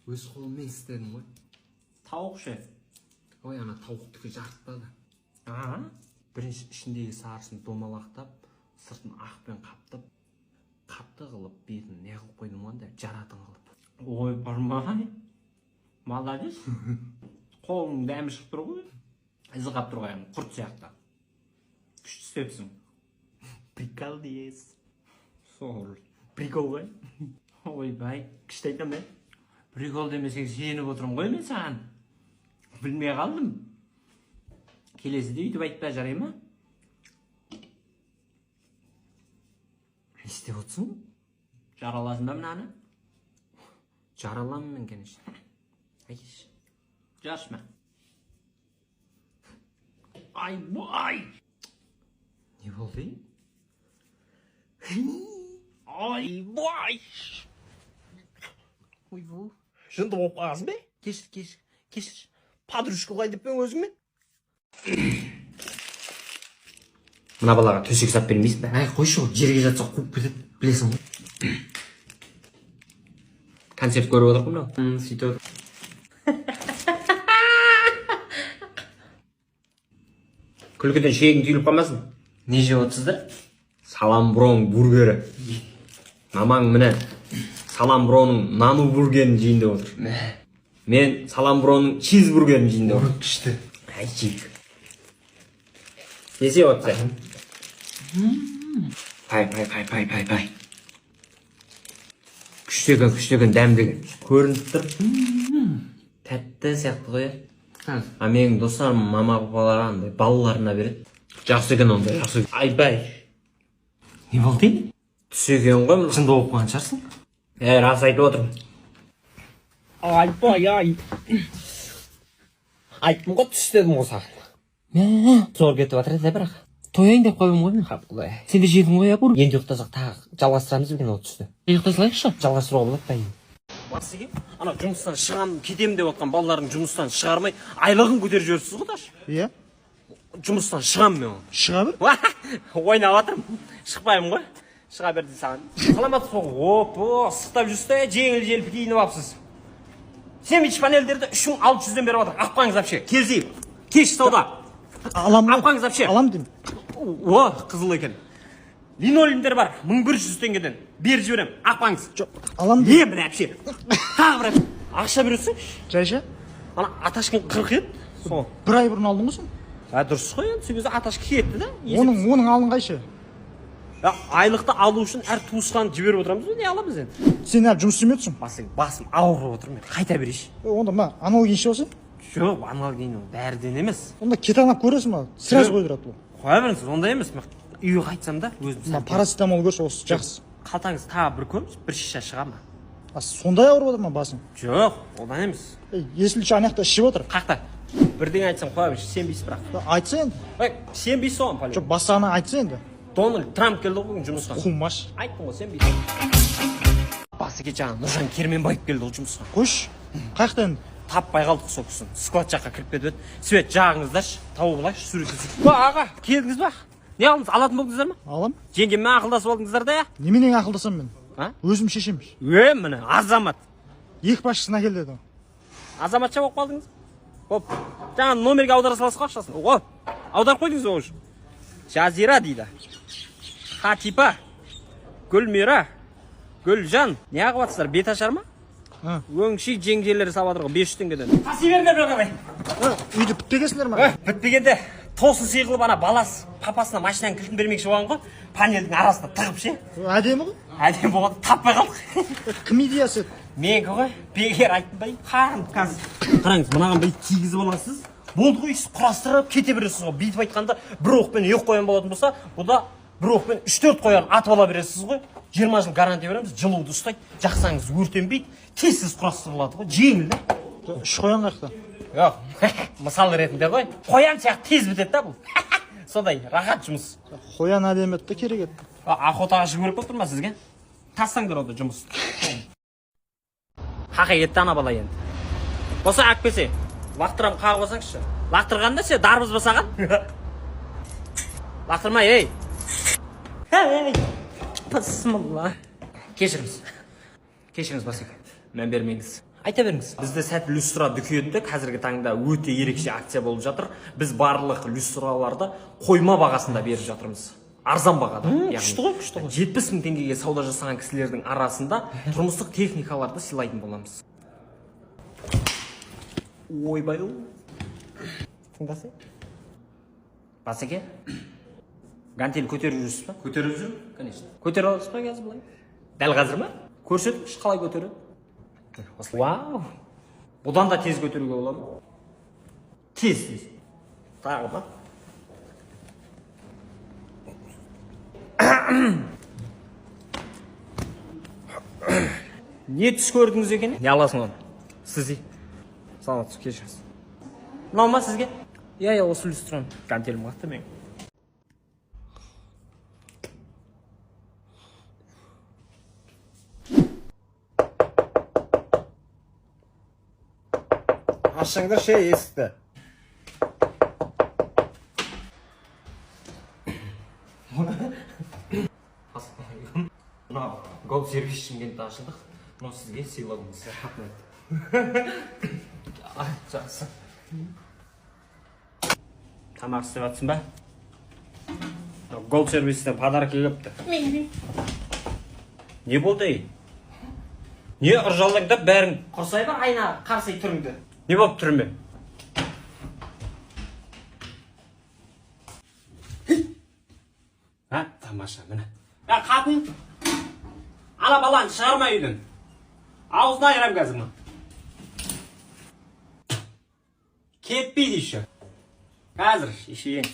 Өз қолыммен істедім ғой. Тауық ше. Ой, ана тауықтікі жарытпады. Бірінші ішіндегі сарысын домалақтап, сыртын ақпен қаптап, қапты қылып, бетін не қылып қойдым онда, жаратын қылып. Ой, бармай. Молодец. Қолың дәмі шығып тұр ғой. Ізі қап тұр ғой, құрт сияқты. Күшті істепсің. Прикол дейсіз. Сол. Прикол ғой. Ойбай, күшті айтам мен. Прикол демесең сеніп отырмын ғой мен саған. Білмей қалдым. Келесіде үйтіп айтпай жарай ма? Не істеп отырсың? Жараласың ба мынаны? Жараламын мен, конечно. Айш. Жаршма. Ай! Не болды? Ай! Ойбу. Жынды болып қаласың бе? Кешір. Подружка қой деп пен өзіңмен? Мына балаға төсек сап бермейсің бе? Әй, қойшы ғой, жерге жатса қуып кетеді, білесің ғой. Концерт көріп отыр ғой мынау. Сөйтіп отыр. Күлкіден шегің түйіліп қалмасын. Не жеп отырсыздар? Саламброн бургері. Мамаң міне Саламбронның нану бургерін жейін деп отыр. Мен Саламбронның чизбургерін жейін деп отыр. Күшті. Әй, жейік. Несе отса? Пай. Күштеген, дәмдеген. Көрініп тұр. Тәтті сияқты ғой. А менің достарым мама папалары андай балаларына береді. Жақсы екен ондай, жақсы. Айбай. Не болды? Түс екен ғой. Жынды болып қалған шығарсың? Рас айтып отырмын. Айбай. Айттым ғой, түс дедім ғой саған. Зор кетіп жатыр еді бірақ. Тояйын деп қойым ғой мен. Құдай. Сен де жедің ғой абур. Енді ұйықтасақ тағы жалғастырамыз беген ол түсті. Ұйықтай салайықшы. Жалғастыруға болады па енді? Басыге, ана жұмыстан шығам, кетем деп отқан балалардың жұмыстан шығармай, айлығын көтеріп жіберіпсіз ғой даш? Иә. Жұмыстан шығам мен оны. Шыға бер. Ойнап жатырмын. Шықпаймын ғой. Шыға берді саған. Саламатсыз ғой. Опо, сықтап жүрсіз, жеңіл-желпі киініп алыпсыз. Семич панельдерді 3600-ден беріп отыр. Ақпаңыз вообще. Келзейіп. Кеш сауда. Алам. Ақпаңыз вообще. Алам деймін. О, қызыл екен. Линолеумдер бар, 1100 теңгеден. Беріп жіберем. Ақпаңыз. Жоқ, алам деймін. Бір әпше. Тағы бір әпше. Ақша бересің? Жайша. Ана Аташкин 40 еді. Сол. Бір ай бұрын алдың ғой сен? Дұрыс қой енді, сол кезде Аташкин кетті да. Оның алың қайшы? Айлықты алу үшін әр туысқан жіберіп отырамыз ғой, не аламыз енді? Сен әлі жұмыс істемей отырсың? Басым ауырып отыр мен. Қайта берейші. Онда ма, анау киінші болса? Жоқ, анау кейін бәрден емес. Онда кетанап көресің ма? Сразу қойдырады ол. Қоя беріңіз, ондай емес. Үйге қайтсам да өзім сәл. Парацетамол көрші осы жақсы. Қалтаңыз тағы бір көміз, бір шиша шыға ма? Сондай ауырып отыр ма басың? Жоқ, одан емес. Есілші анаяқта ішіп отыр. Қақта? Бірдеңе айтсам қоя берші, сенбейсіз бірақ. Айтса енді. Сенбейсіз оған пәле. Жоқ, басағына айтса енді. Дональд Трамп келді ғой жұмысқа. Қумаш. Айттым ғой, сенбейсіз. Басыге жаңа Нұржан Керменбаев келді ол жұмысқа. Қош, қаяқта енді? Таппай қалдық сол кісіні. Склад жаққа кіріп кетіп еді. Свет жағыңыздаршы, тауып алайықшы, суретіңізді. Аға, келдіңіз ба? Не алдыңыз? Алатын болдыңыздар ма? Алам. Жеңгеммен ақылдасып алдыңыздар да, я? Неменен ақылдасам мен? Өзім шешем. Міне, азамат. Екібасшысына кел деді. Азаматша болып қалдыңыз? Оп, жаңа номерге аудара саласыз ғой ақшасын. Оп, аударып қойдыңыз ғой уже. Жазира дейді. Хатипа, Гүлмира, Гүлжан. Не ағып атсыздар, бет ашар ма? Өңши жеңгелері салып жатыр ғой 500 теңгеден. Таси беріңдер бір қарай. Үйді бітпегенсіңдер ма? Бітпегенде тосын сыйғылып ана баласы папасына машинаның кілтін бермекші болған ғой. Панельдің арасына тығып ше. Әдемі ғой? Әдемі болғанда таппай қалдық. Кім идеясы еді? Менікі ғой, бекер айттым ба, қарым қазір. Қараңыз, мынаған бүйтіп кигізіп аласыз. Болды ғой, құрастырып кете бересіз ғой. Бүйтіп айтқанда бір оқпен екі қоян болатын болса, бұда бір оқпен 3-4 қоян атып ала бересіз ғой. 20 жыл гарантия береміз, жылуды ұстайды, жақсаңыз өртенбейді, тез құрастырылады ғой, жеңіл да. Үш қоян қаяқта? Жоқ, мысал ретінде ғой. Қоян сияқты тез бітеді да бұл. Сондай, рахат жұмыс. Қоян әдемі етті керек еді. Охотаға шығу керек болып тұр ма сізге? Тастаңдар ода жұмыс. Хақиқетті ана бала енді. Болса әкпесе, лақтырам қағып алсаңызшы. Лақтырғанда ше дарбыз басаған. Лақтырмай, ей. Ей. Бысмылла. Кешіріңіз. Кешіріңіз Басеке. Мән бермеңіз. Айта беріңіз. Бізде сәт люстра дүкенінде қазіргі таңда өте ерекше акция болып жатыр. Біз барлық люстраларды қойма бағасында беріп жатырмыз. Арзан бағада. Күшті ғой, күшті ғой. 70 000 теңгеге сауда жасаған кісілердің арасында тұрмыстық техникаларды сыйлайтын боламыз. Ойбай. Тыңдасай. Басеке? Гантель көтеріп жүрсіз ба? Көтеріп жүр? Конечно. Көтеріп аласыз ба қазір былай? Дәл қазір ма? Көрсетіңізші қалай көтереді? Вау! Бұдан да тез көтеруге болады. Тез. Тағы ба? Не түс көрдіңіз екен? Не аласың оны? Сіз саламатсыз, кешіріңіз. Мынау ма сізге? Иә, осы люстраны. Гантелім қақты мен. Ашыңдар есікті. Мынау гол сервис Шымкентте ашылдық. Мынау сізге сыйлығымыз. Жақсы. Тамақ істеп жатсың ба? Гол сервистен подарок келіпті. Не болды? Не ұржалдыңдап бәрің құрсай ба айна қарсай түріңді? Не болып түріңбе? Тамаша, міне. Қатын, ана баланы шығарма үйден. Аузына айырам қазір ма? Кетпейді еще. Қазір, ішейін.